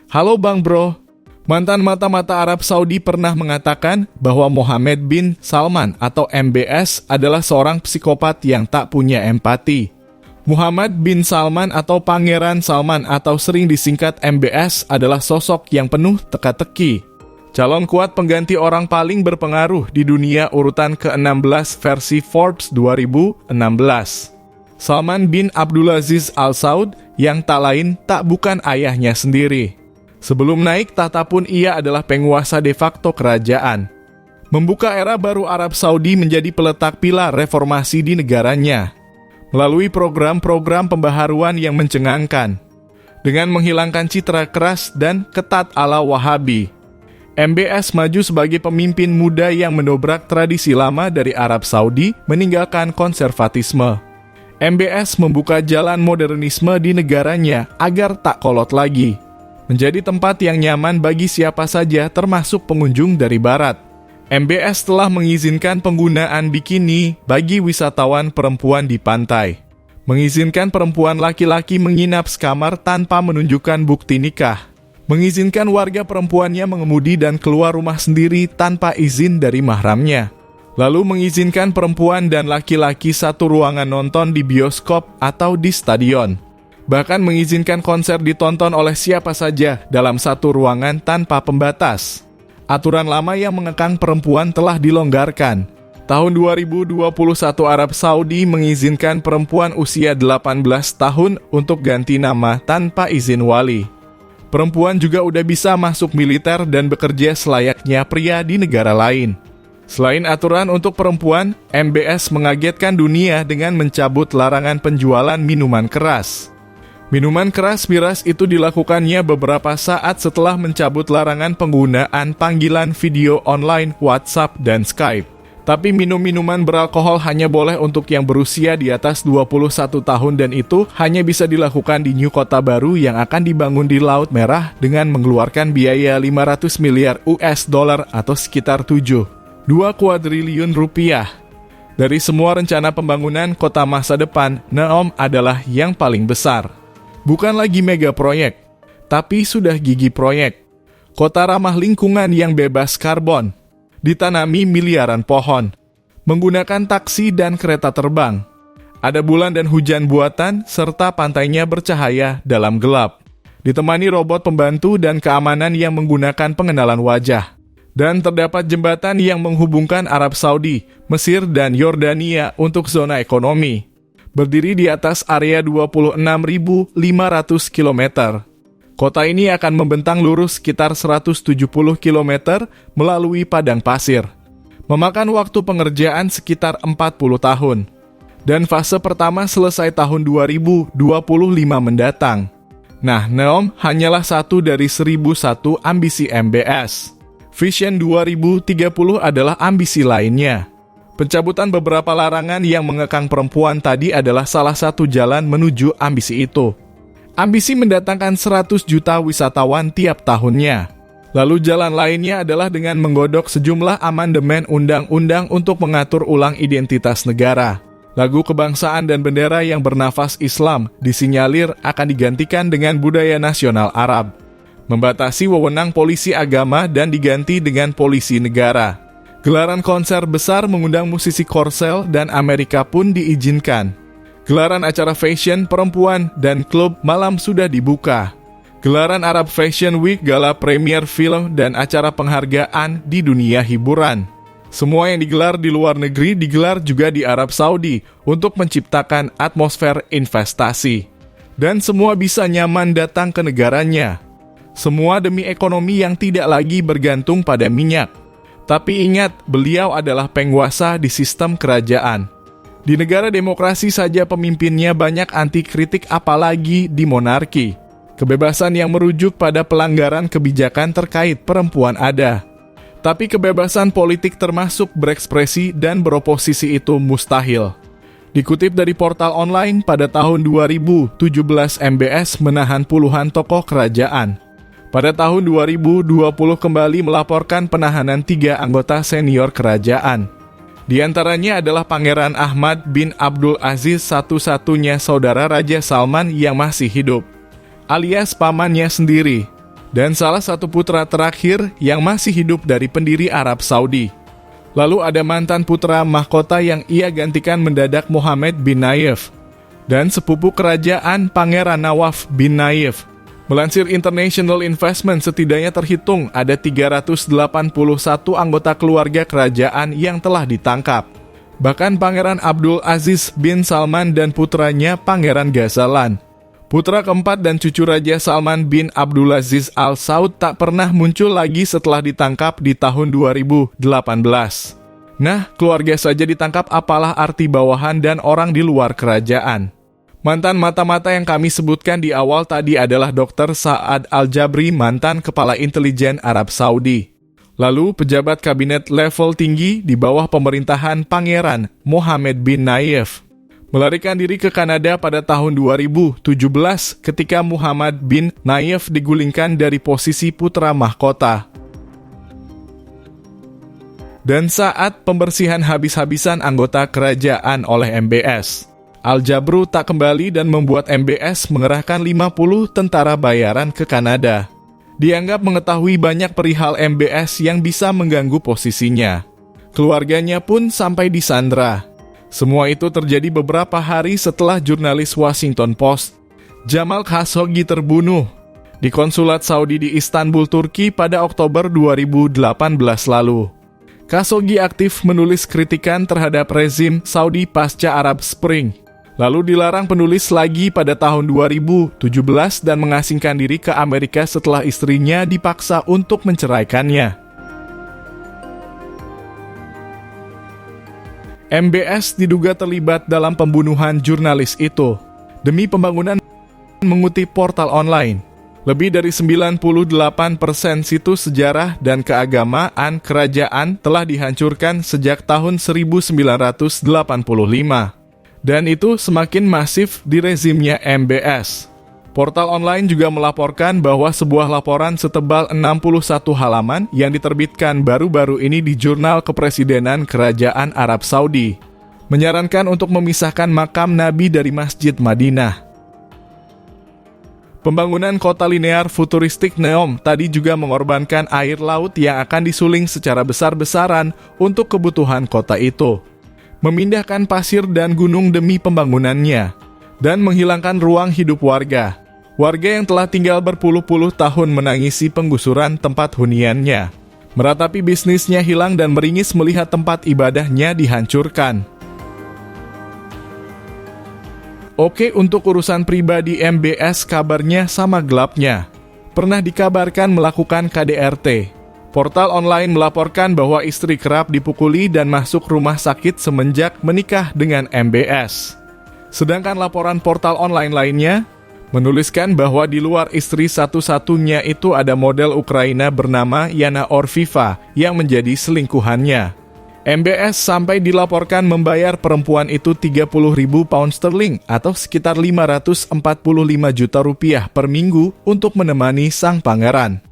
Halo Bang Bro, mantan mata-mata Arab Saudi pernah mengatakan bahwa Mohammed bin Salman atau MBS adalah seorang psikopat yang tak punya empati. Muhammad bin Salman atau Pangeran Salman atau sering disingkat MBS adalah sosok yang penuh teka-teki. Calon kuat pengganti orang paling berpengaruh di dunia urutan ke-16 versi Forbes 2016. Salman bin Abdulaziz Al Saud yang tak lain tak bukan ayahnya sendiri. Sebelum naik tahta pun ia adalah penguasa de facto kerajaan. Membuka era baru Arab Saudi menjadi peletak pilar reformasi di negaranya. Melalui program-program pembaharuan yang mencengangkan. Dengan menghilangkan citra keras dan ketat ala Wahabi. MBS maju sebagai pemimpin muda yang mendobrak tradisi lama dari Arab Saudi meninggalkan konservatisme. MBS membuka jalan modernisme di negaranya agar tak kolot lagi. Menjadi tempat yang nyaman bagi siapa saja termasuk pengunjung dari barat. MBS telah mengizinkan penggunaan bikini bagi wisatawan perempuan di pantai. Mengizinkan perempuan laki-laki menginap sekamar tanpa menunjukkan bukti nikah. Mengizinkan warga perempuannya mengemudi dan keluar rumah sendiri tanpa izin dari mahramnya. Lalu mengizinkan perempuan dan laki-laki satu ruangan nonton di bioskop atau di stadion. Bahkan mengizinkan konser ditonton oleh siapa saja dalam satu ruangan tanpa pembatas. Aturan lama yang mengekang perempuan telah dilonggarkan. Tahun 2021 Arab Saudi mengizinkan perempuan usia 18 tahun untuk ganti nama tanpa izin wali. Perempuan juga udah bisa masuk militer dan bekerja selayaknya pria di negara lain. Selain aturan untuk perempuan, MBS mengagetkan dunia dengan mencabut larangan penjualan minuman keras. Minuman keras miras itu dilakukannya beberapa saat setelah mencabut larangan penggunaan panggilan video online, WhatsApp, dan Skype. Tapi minum-minuman beralkohol hanya boleh untuk yang berusia di atas 21 tahun dan itu hanya bisa dilakukan di New Kota Baru yang akan dibangun di Laut Merah dengan mengeluarkan biaya 500 miliar US dollar atau sekitar 2 kuadriliun rupiah. Dari semua rencana pembangunan kota masa depan, Neom adalah yang paling besar. Bukan lagi mega proyek, tapi sudah gigi proyek. Kota ramah lingkungan yang bebas karbon. Ditanami miliaran pohon, menggunakan taksi dan kereta terbang. Ada bulan dan hujan buatan, serta pantainya bercahaya dalam gelap. Ditemani robot pembantu dan keamanan yang menggunakan pengenalan wajah. Dan terdapat jembatan yang menghubungkan Arab Saudi, Mesir, dan Yordania untuk zona ekonomi. Berdiri di atas area 26.500 km. Kota ini akan membentang lurus sekitar 170 km melalui padang pasir. Memakan waktu pengerjaan sekitar 40 tahun. Dan fase pertama selesai tahun 2025 mendatang. Nah, Neom hanyalah satu dari 1001 ambisi MBS. Vision 2030 adalah ambisi lainnya. Pencabutan beberapa larangan yang mengekang perempuan tadi adalah salah satu jalan menuju ambisi itu. Ambisi mendatangkan 100 juta wisatawan tiap tahunnya. Lalu jalan lainnya adalah dengan menggodok sejumlah amandemen undang-undang untuk mengatur ulang identitas negara. Lagu kebangsaan dan bendera yang bernafas Islam disinyalir akan digantikan dengan budaya nasional Arab. Membatasi wewenang polisi agama dan diganti dengan polisi negara. Gelaran konser besar mengundang musisi Korsel dan Amerika pun diizinkan. Gelaran acara fashion, perempuan, dan klub malam sudah dibuka. Gelaran Arab Fashion Week, gala premier film, dan acara penghargaan di dunia hiburan. Semua yang digelar di luar negeri digelar juga di Arab Saudi untuk menciptakan atmosfer investasi. Dan semua bisa nyaman datang ke negaranya. Semua demi ekonomi yang tidak lagi bergantung pada minyak. Tapi ingat, beliau adalah penguasa di sistem kerajaan. Di negara demokrasi saja pemimpinnya banyak anti kritik apalagi di monarki. Kebebasan yang merujuk pada pelanggaran kebijakan terkait perempuan ada. Tapi kebebasan politik termasuk berekspresi dan beroposisi itu mustahil. Dikutip dari portal online pada tahun 2017 MBS menahan puluhan tokoh kerajaan. Pada tahun 2020 kembali melaporkan penahanan 3 anggota senior kerajaan. Di antaranya adalah Pangeran Ahmad bin Abdul Aziz, satu-satunya saudara Raja Salman yang masih hidup, alias pamannya sendiri. dan salah satu putra terakhir yang masih hidup dari pendiri Arab Saudi. Lalu ada mantan putra mahkota yang ia gantikan mendadak Mohammed bin Nayef, dan sepupu kerajaan Pangeran Nawaf bin Nayef. Melansir International Investment, setidaknya terhitung ada 381 anggota keluarga kerajaan yang telah ditangkap. Bahkan Pangeran Abdul Aziz bin Salman dan putranya Pangeran Ghazalان. Putra keempat dan cucu Raja Salman bin Abdulaziz Al Saud tak pernah muncul lagi setelah ditangkap di tahun 2018. Nah, keluarga saja ditangkap, apalah arti bawahan dan orang di luar kerajaan. Mantan mata-mata yang kami sebutkan di awal tadi adalah Dr. Sa'ad Al-Jabri, mantan kepala intelijen Arab Saudi. Lalu pejabat kabinet level tinggi di bawah pemerintahan Pangeran Mohammed bin Nayef melarikan diri ke Kanada pada tahun 2017 ketika Mohammed bin Nayef digulingkan dari posisi putra mahkota. Dan saat pembersihan habis-habisan anggota kerajaan oleh MBS, Al-Jabru tak kembali dan membuat MBS mengerahkan 50 tentara bayaran ke Kanada. Dianggap mengetahui banyak perihal MBS yang bisa mengganggu posisinya. Keluarganya pun sampai disandra. Semua itu terjadi beberapa hari setelah jurnalis Washington Post, Jamal Khashoggi, terbunuh di konsulat Saudi di Istanbul, Turki pada Oktober 2018 lalu. Khashoggi aktif menulis kritikan terhadap rezim Saudi pasca Arab Spring, lalu dilarang penulis lagi pada tahun 2017 dan mengasingkan diri ke Amerika setelah istrinya dipaksa untuk menceraikannya. MBS diduga terlibat dalam pembunuhan jurnalis itu. Demi pembangunan, mengutip portal online, lebih dari 98% situs sejarah dan keagamaan kerajaan telah dihancurkan sejak tahun 1985. Dan itu semakin masif di rezimnya MBS. Portal online juga melaporkan bahwa sebuah laporan setebal 61 halaman yang diterbitkan baru-baru ini di Jurnal Kepresidenan Kerajaan Arab Saudi menyarankan untuk memisahkan makam Nabi dari Masjid Madinah. Pembangunan kota linear futuristik Neom tadi juga mengorbankan air laut yang akan disuling secara besar-besaran untuk kebutuhan kota itu, memindahkan pasir dan gunung demi pembangunannya, dan menghilangkan ruang hidup warga. Warga yang telah tinggal berpuluh-puluh tahun menangisi penggusuran tempat huniannya. Meratapi bisnisnya hilang dan meringis melihat tempat ibadahnya dihancurkan. Oke, untuk urusan pribadi MBS kabarnya sama gelapnya. Pernah dikabarkan melakukan KDRT. Portal online melaporkan bahwa istri kerap dipukuli dan masuk rumah sakit semenjak menikah dengan MBS. Sedangkan laporan portal online lainnya menuliskan bahwa di luar istri satu-satunya itu ada model Ukraina bernama Yana Orfiva yang menjadi selingkuhannya. MBS sampai dilaporkan membayar perempuan itu 30.000 pound sterling atau sekitar 545 juta rupiah per minggu untuk menemani sang pangeran.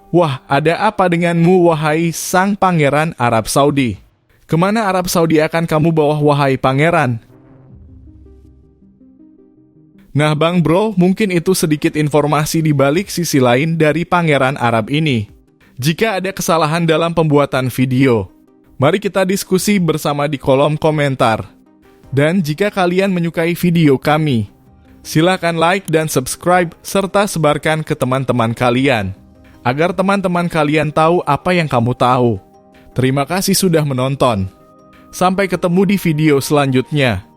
Wah, ada apa denganmu wahai sang pangeran Arab Saudi? Kemana Arab Saudi akan kamu bawa wahai pangeran? Nah Bang Bro, mungkin itu sedikit informasi di balik sisi lain dari pangeran Arab ini. Jika ada kesalahan dalam pembuatan video, mari kita diskusi bersama di kolom komentar. Dan jika kalian menyukai video kami, silakan like dan subscribe serta sebarkan ke teman-teman kalian, agar teman-teman kalian tahu apa yang kamu tahu. Terima kasih sudah menonton. Sampai ketemu di video selanjutnya.